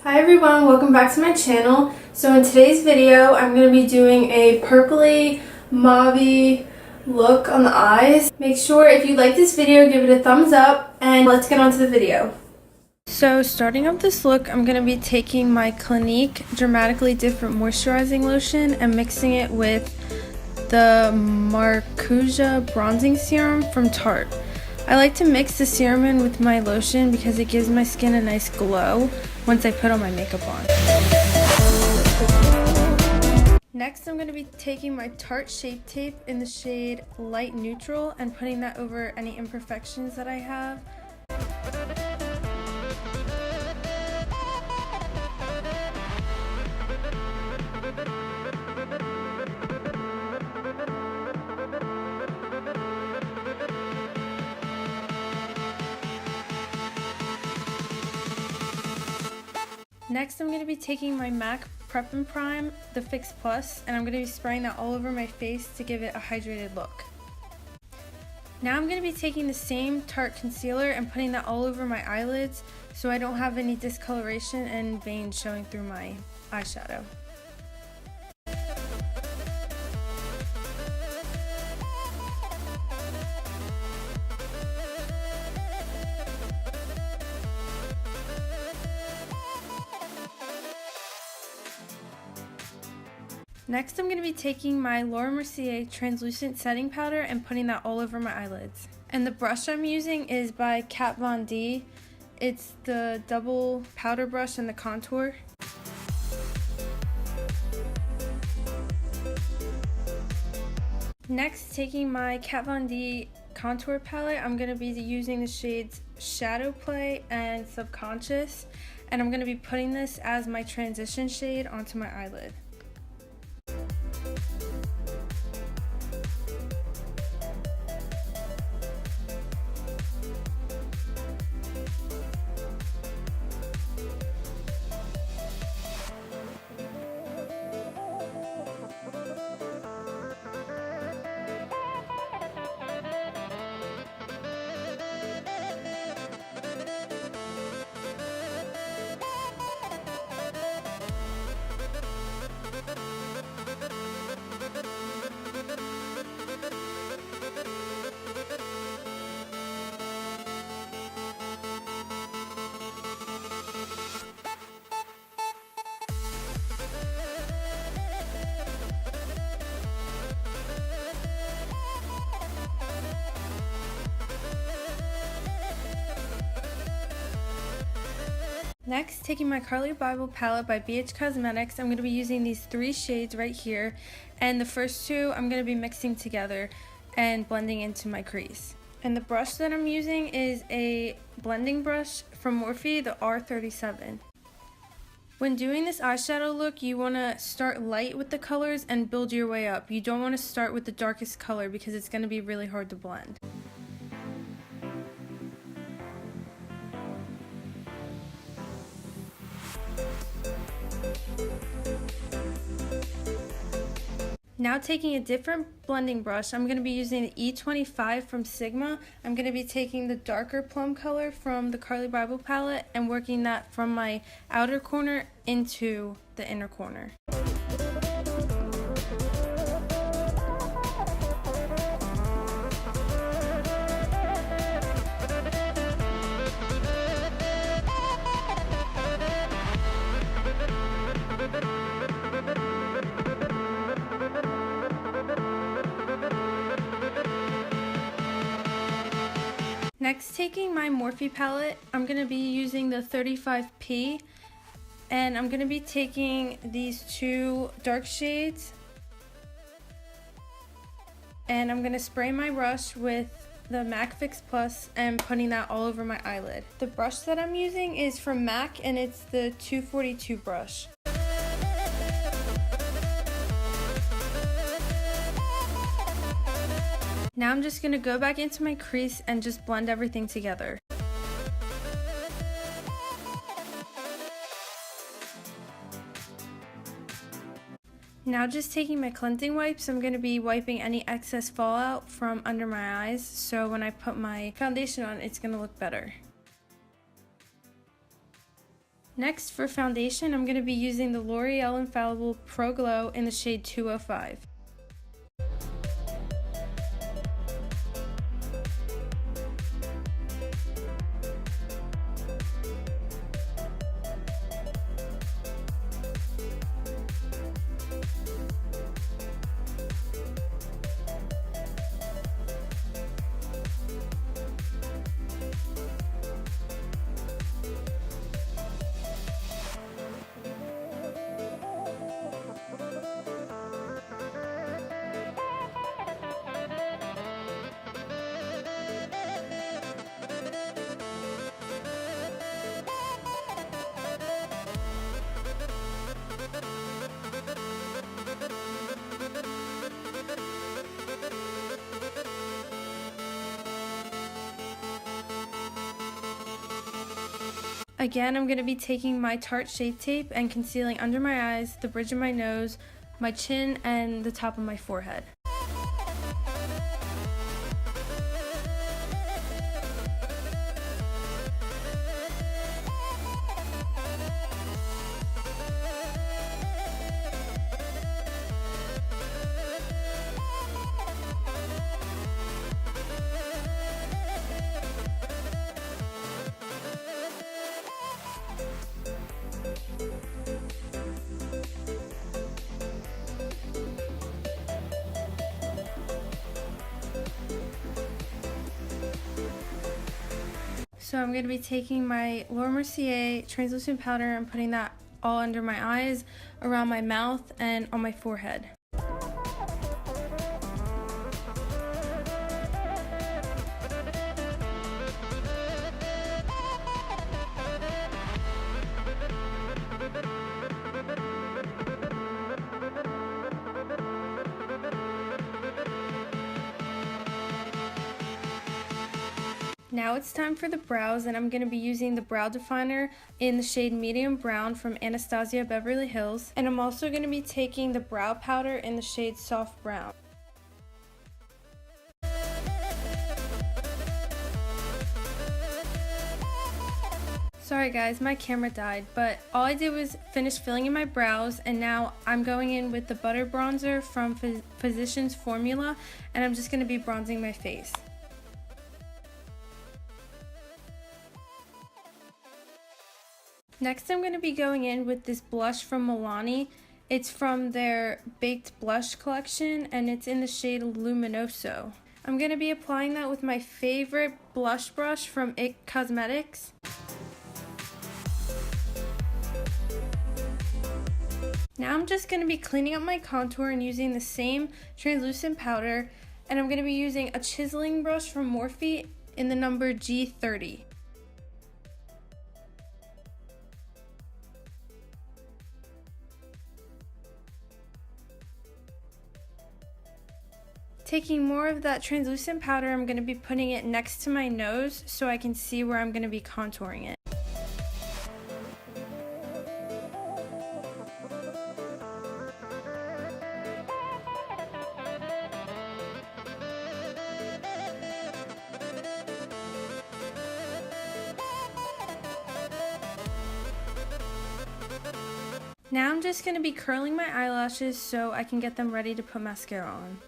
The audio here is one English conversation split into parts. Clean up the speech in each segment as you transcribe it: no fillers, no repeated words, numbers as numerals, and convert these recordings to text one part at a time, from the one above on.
Hi everyone, welcome back to my channel. So in today's video, I'm going to be doing a purpley mauve look on the eyes. Make sure if you like this video, give it a thumbs up and let's get on to the video. So starting up this look, I'm going to be taking my Clinique Dramatically Different Moisturizing Lotion and mixing it with the Marcuja Bronzing Serum from Tarte. I like to mix the serum in with my lotion because it gives my skin a nice glow once I put all my makeup on. Next, I'm going to be taking my Tarte Shape Tape in the shade Light Neutral and putting that over any imperfections that I have. Next, I'm going to be taking my MAC Prep and Prime, the Fix Plus, and I'm going to be spraying that all over my face to give it a hydrated look. Now I'm going to be taking the same Tarte concealer and putting that all over my eyelids so I don't have any discoloration and veins showing through my eyeshadow. Next, I'm going to be taking my Mercier translucent setting powder and putting that all over my eyelids. And the brush I'm using is by Kat Von D. It's the double powder brush and the contour. Next, taking my Kat Von D contour palette, I'm going to be using the shades Shadow Play and Subconscious. And I'm going to be putting this as my transition shade onto my eyelid. Next, taking my Carli Bybel palette by BH Cosmetics, I'm going to be using these three shades right here, and the first two I'm going to be mixing together and blending into my crease. And the brush that I'm using is a blending brush from Morphe, the R37. When doing this eyeshadow look, you want to start light with the colors and build your way up. You don't want to start with the darkest color because it's going to be really hard to blend. Now taking a different blending brush, I'm going to be using the E25 from Sigma. I'm going to be taking the darker plum color from the Carli Bybel palette and working that from my outer corner into the inner corner. Next, taking my Morphe palette, I'm going to be using the 35P, and I'm going to be taking these two dark shades, and I'm going to spray my brush with the MAC Fix Plus and putting that all over my eyelid. The brush that I'm using is from MAC, and it's the 242 brush. Now I'm just going to go back into my crease and just blend everything together. Now just taking my cleansing wipes, I'm going to be wiping any excess fallout from under my eyes, so when I put my foundation on, it's going to look better. Next, for foundation, I'm going to be using the Loreal Infallible Pro Glow in the shade 205. Again, I'm going to be taking my Tarte Shape Tape and concealing under my eyes, the bridge of my nose, my chin, and the top of my forehead. So I'm going to be taking my Mercier translucent powder and putting that all under my eyes, around my mouth, and on my forehead. Now it's time for the brows, and I'm going to be using the brow definer in the shade medium brown from Anastasia Beverly Hills, and I'm also going to be taking the brow powder in the shade soft brown. Sorry guys, my camera died, but all I did was finish filling in my brows, and now I'm going in with the butter bronzer from Physicians Formula, and I'm just going to be bronzing my face. Next, I'm going to be going in with this blush from Milani. It's from their Baked Blush collection, and it's in the shade Luminoso. I'm going to be applying that with my favorite blush brush from IT Cosmetics. Now I'm just going to be cleaning up my contour and using the same translucent powder, and I'm going to be using a chiseling brush from Morphe in the number G30. Taking more of that translucent powder, I'm going to be putting it next to my nose so I can see where I'm going to be contouring it. Now I'm just going to be curling my eyelashes so I can get them ready to put mascara on.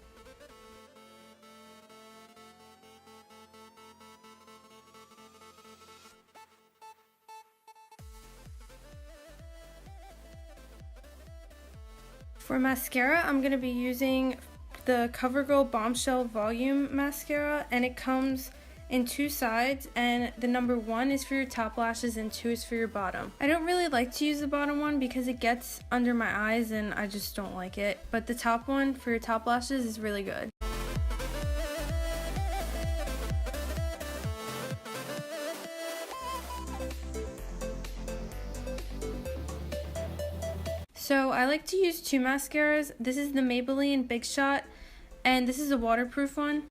For mascara, I'm going to be using the CoverGirl Bombshell Volume Mascara, and it comes in two sides, and the number 1 is for your top lashes and 2 is for your bottom. I don't really like to use the bottom one because it gets under my eyes and I just don't like it, but the top one for your top lashes is really good. So I like to use two mascaras. This is the Maybelline Big Shot, and this is a waterproof one.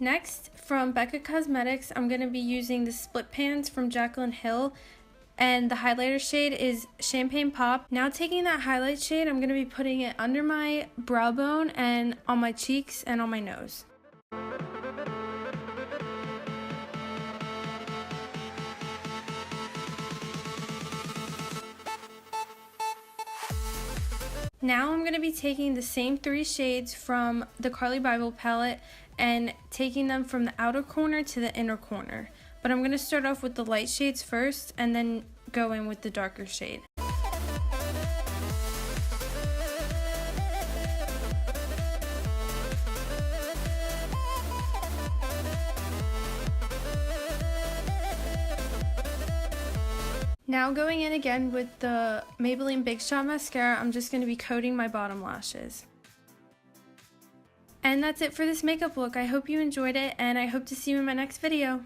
Next, from Becca Cosmetics, I'm going to be using the split pans from Jaclyn Hill. And the highlighter shade is Champagne Pop. Now taking that highlight shade, I'm going to be putting it under my brow bone and on my cheeks and on my nose. Now I'm going to be taking the same 3 shades from the Carli Bybel palette and taking them from the outer corner to the inner corner. But I'm going to start off with the light shades first and then go in with the darker shade. Now going in again with the Maybelline Big Shot Mascara, I'm just going to be coating my bottom lashes. And that's it for this makeup look. I hope you enjoyed it, and I hope to see you in my next video.